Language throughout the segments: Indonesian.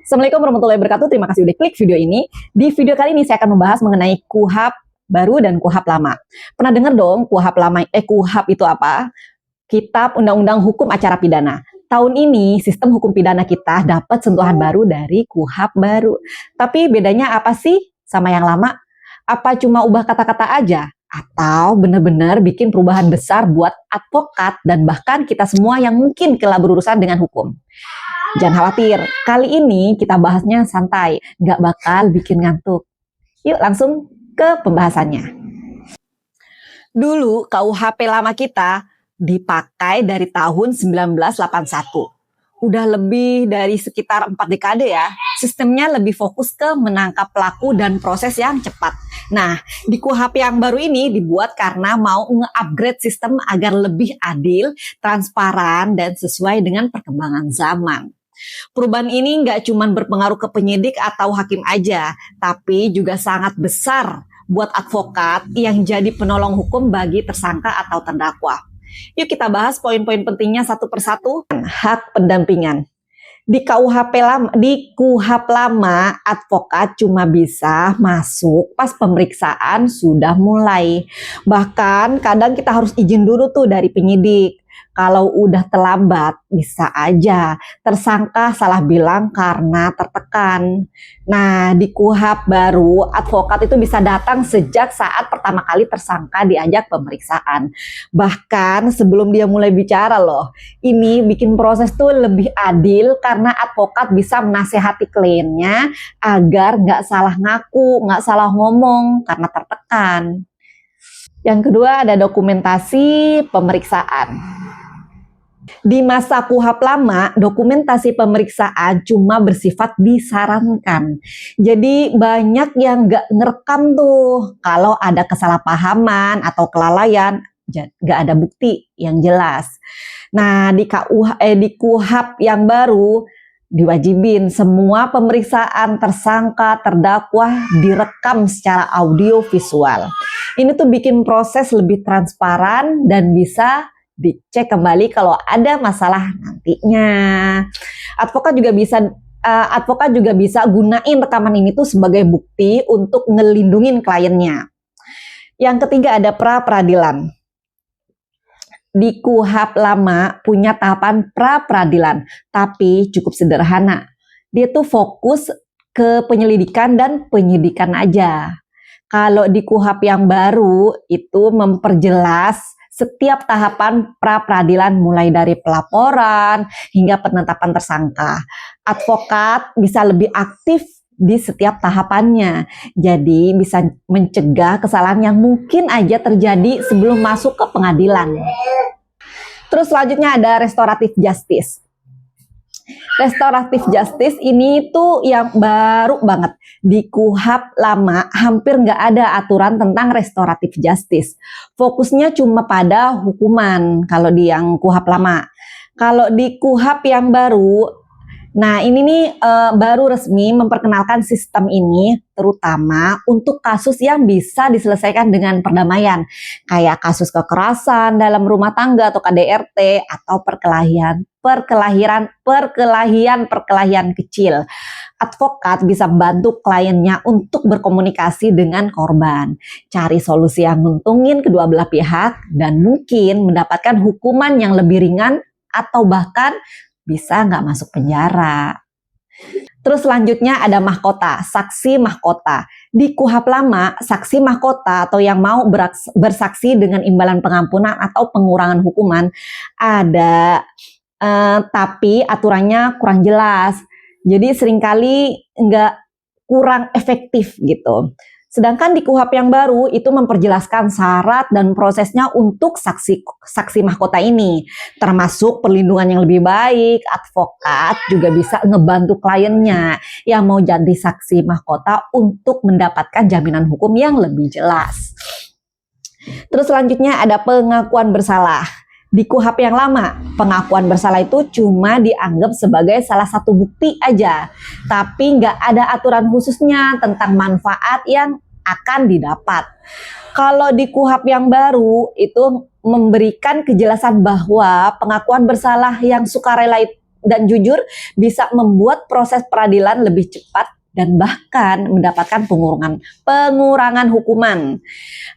Assalamualaikum warahmatullahi wabarakatuh. Terima kasih udah klik video ini. Di video kali ini saya akan membahas mengenai KUHP baru dan KUHP lama. Pernah dengar dong KUHP lama? KUHP itu apa? Kitab Undang-Undang Hukum Acara Pidana. Tahun ini sistem hukum pidana kita dapat sentuhan baru dari KUHP baru. Tapi bedanya apa sih sama yang lama? Apa cuma ubah kata-kata aja? Atau benar-benar bikin perubahan besar buat advokat dan bahkan kita semua yang mungkin kelak berurusan dengan hukum? Jangan khawatir, kali ini kita bahasnya santai, nggak bakal bikin ngantuk. Yuk langsung ke pembahasannya. Dulu KUHP lama kita dipakai dari tahun 1981. Udah lebih dari sekitar 4 dekade ya. Sistemnya lebih fokus ke menangkap pelaku dan proses yang cepat. Nah, di KUHP yang baru ini dibuat karena mau nge-upgrade sistem agar lebih adil, transparan, dan sesuai dengan perkembangan zaman. Perubahan ini nggak cuma berpengaruh ke penyidik atau hakim aja, tapi juga sangat besar buat advokat yang jadi penolong hukum bagi tersangka atau terdakwa. Yuk kita bahas poin-poin pentingnya satu persatu. Hak pendampingan. Di KUHP lama, advokat cuma bisa masuk pas pemeriksaan sudah mulai. Bahkan kadang kita harus izin dulu tuh dari penyidik. Kalau udah terlambat, bisa aja tersangka salah bilang karena tertekan. Nah, di KUHP baru, advokat itu bisa datang sejak saat pertama kali tersangka diajak pemeriksaan. Bahkan sebelum dia mulai bicara loh. Ini bikin proses tuh lebih adil karena advokat bisa menasehati kliennya agar nggak salah ngaku, nggak salah ngomong karena tertekan. Yang kedua ada dokumentasi pemeriksaan. Di masa KUHP lama, dokumentasi pemeriksaan cuma bersifat disarankan. Jadi banyak yang nggak ngerekam tuh kalau ada kesalahpahaman atau kelalaian, nggak ada bukti yang jelas. Nah, di KUHP yang baru diwajibin semua pemeriksaan tersangka, terdakwa direkam secara audio visual. Ini tuh bikin proses lebih transparan dan bisa dicek kembali kalau ada masalah nantinya. Advokat juga bisa gunain rekaman ini tuh sebagai bukti untuk ngelindungin kliennya. Yang ketiga ada pra-peradilan. Di KUHP lama punya tahapan pra-peradilan, tapi cukup sederhana. Dia tuh fokus ke penyelidikan dan penyidikan aja. Kalau di KUHP yang baru itu memperjelas setiap tahapan pra-peradilan mulai dari pelaporan hingga penetapan tersangka. Advokat bisa lebih aktif di setiap tahapannya. Jadi bisa mencegah kesalahan yang mungkin aja terjadi sebelum masuk ke pengadilan. Terus selanjutnya ada restoratif justice. Restoratif justice ini tuh yang baru banget. Di KUHP lama hampir nggak ada aturan tentang restoratif justice. Fokusnya cuma pada hukuman kalau di yang KUHP lama. Kalau di KUHP yang baru, nah ini nih baru resmi memperkenalkan sistem ini terutama untuk kasus yang bisa diselesaikan dengan perdamaian. Kayak kasus kekerasan dalam rumah tangga atau KDRT atau perkelahian kecil. Advokat bisa bantu kliennya untuk berkomunikasi dengan korban, cari solusi yang menguntungkan kedua belah pihak, dan mungkin mendapatkan hukuman yang lebih ringan atau bahkan bisa nggak masuk penjara. Terus selanjutnya ada mahkota, saksi mahkota. Di KUHP lama, saksi mahkota atau yang mau bersaksi dengan imbalan pengampunan atau pengurangan hukuman ada, tapi aturannya kurang jelas. Jadi seringkali kurang efektif gitu. Sedangkan di KUHP yang baru itu memperjelaskan syarat dan prosesnya untuk saksi mahkota ini. Termasuk perlindungan yang lebih baik, advokat juga bisa ngebantu kliennya yang mau jadi saksi mahkota untuk mendapatkan jaminan hukum yang lebih jelas. Terus selanjutnya ada pengakuan bersalah. Di KUHP yang lama, pengakuan bersalah itu cuma dianggap sebagai salah satu bukti aja. Tapi nggak ada aturan khususnya tentang manfaat yang akan didapat. Kalau di KUHP yang baru, itu memberikan kejelasan bahwa pengakuan bersalah yang sukarela dan jujur bisa membuat proses peradilan lebih cepat dan bahkan mendapatkan pengurangan hukuman.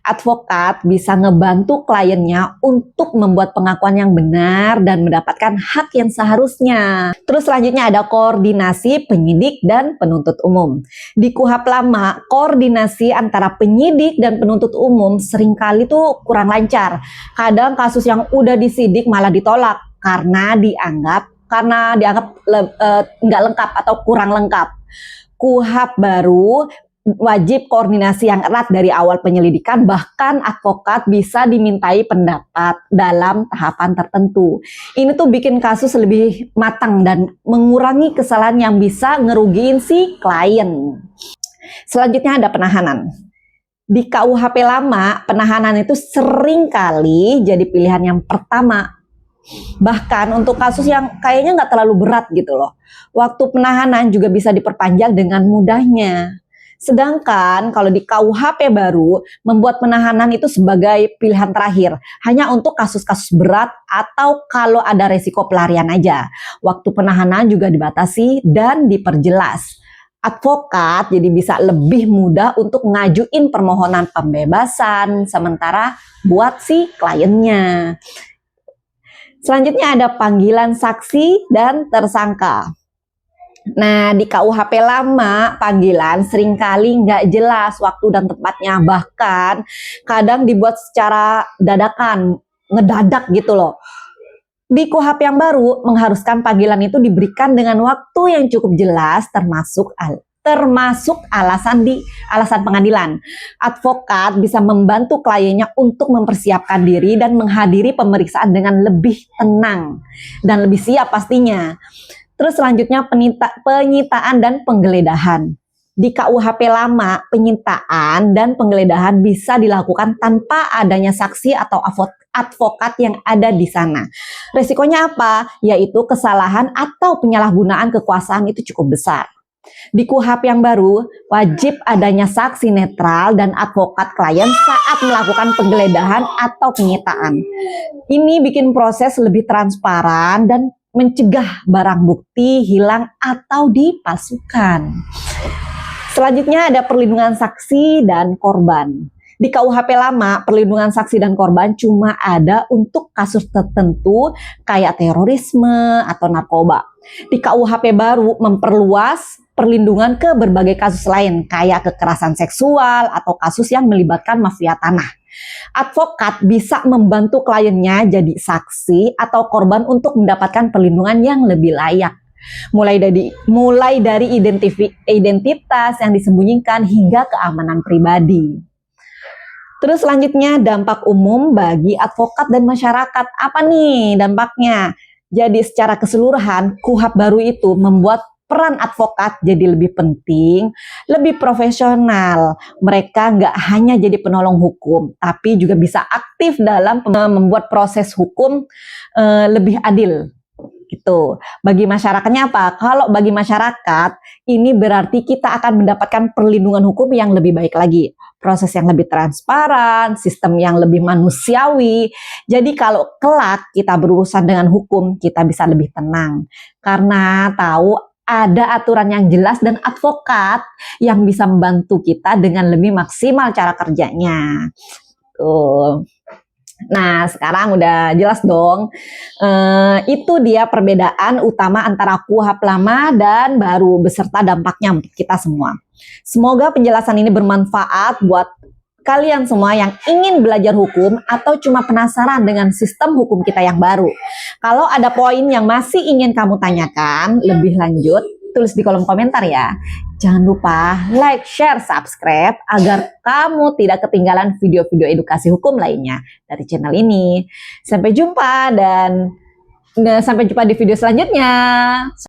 Advokat bisa ngebantu kliennya untuk membuat pengakuan yang benar dan mendapatkan hak yang seharusnya. Terus selanjutnya ada koordinasi penyidik dan penuntut umum. Di KUHP lama, koordinasi antara penyidik dan penuntut umum seringkali tuh kurang lancar. Kadang kasus yang udah disidik malah ditolak karena dianggap nggak lengkap atau kurang lengkap. KUHP baru wajib koordinasi yang erat dari awal penyelidikan, bahkan advokat bisa dimintai pendapat dalam tahapan tertentu. Ini tuh bikin kasus lebih matang dan mengurangi kesalahan yang bisa ngerugiin si klien. Selanjutnya ada penahanan. Di KUHP lama, penahanan itu sering kali jadi pilihan yang pertama. Bahkan untuk kasus yang kayaknya nggak terlalu berat gitu loh. Waktu penahanan juga bisa diperpanjang dengan mudahnya. Sedangkan kalau di KUHP baru, membuat penahanan itu sebagai pilihan terakhir. Hanya untuk kasus-kasus berat atau kalau ada resiko pelarian aja. Waktu penahanan juga dibatasi dan diperjelas. Advokat jadi bisa lebih mudah untuk ngajuin permohonan pembebasan sementara buat si kliennya. Selanjutnya ada panggilan saksi dan tersangka. Nah, di KUHP lama, panggilan seringkali nggak jelas waktu dan tempatnya. Bahkan kadang dibuat secara dadakan, ngedadak gitu loh. Di KUHP yang baru, mengharuskan panggilan itu diberikan dengan waktu yang cukup jelas, termasuk alasan pengadilan. Advokat bisa membantu kliennya untuk mempersiapkan diri dan menghadiri pemeriksaan dengan lebih tenang dan lebih siap pastinya. Terus selanjutnya penyitaan dan penggeledahan. Di KUHP lama, penyitaan dan penggeledahan bisa dilakukan tanpa adanya saksi atau advokat yang ada di sana. Resikonya apa? Yaitu kesalahan atau penyalahgunaan kekuasaan itu cukup besar. Di KUHP yang baru, wajib adanya saksi netral dan advokat klien saat melakukan penggeledahan atau penyitaan. Ini bikin proses lebih transparan dan mencegah barang bukti hilang atau dipalsukan. Selanjutnya ada perlindungan saksi dan korban. Di KUHP lama, perlindungan saksi dan korban cuma ada untuk kasus tertentu kayak terorisme atau narkoba. Di KUHP baru memperluas perlindungan ke berbagai kasus lain kayak kekerasan seksual atau kasus yang melibatkan mafia tanah. Advokat bisa membantu kliennya jadi saksi atau korban untuk mendapatkan perlindungan yang lebih layak. Mulai dari identitas yang disembunyikan hingga keamanan pribadi. Terus selanjutnya dampak umum bagi advokat dan masyarakat. Apa nih dampaknya? Jadi secara keseluruhan KUHP baru itu membuat peran advokat jadi lebih penting, lebih profesional. Mereka nggak hanya jadi penolong hukum, tapi juga bisa aktif dalam membuat proses hukum lebih adil. Gitu. Bagi masyarakatnya apa? Kalau bagi masyarakat, ini berarti kita akan mendapatkan perlindungan hukum yang lebih baik lagi. Proses yang lebih transparan, sistem yang lebih manusiawi. Jadi kalau kelak kita berurusan dengan hukum, kita bisa lebih tenang. Karena tahu ada aturan yang jelas dan advokat yang bisa membantu kita dengan lebih maksimal cara kerjanya. Tuh. Nah, sekarang udah jelas dong. Itu dia perbedaan utama antara KUHP lama dan baru beserta dampaknya untuk kita semua. Semoga penjelasan ini bermanfaat buat kalian semua yang ingin belajar hukum atau cuma penasaran dengan sistem hukum kita yang baru. Kalau ada poin yang masih ingin kamu tanyakan lebih lanjut, tulis di kolom komentar ya. Jangan lupa like, share, subscribe agar kamu tidak ketinggalan video-video edukasi hukum lainnya dari channel ini. Sampai jumpa di video selanjutnya.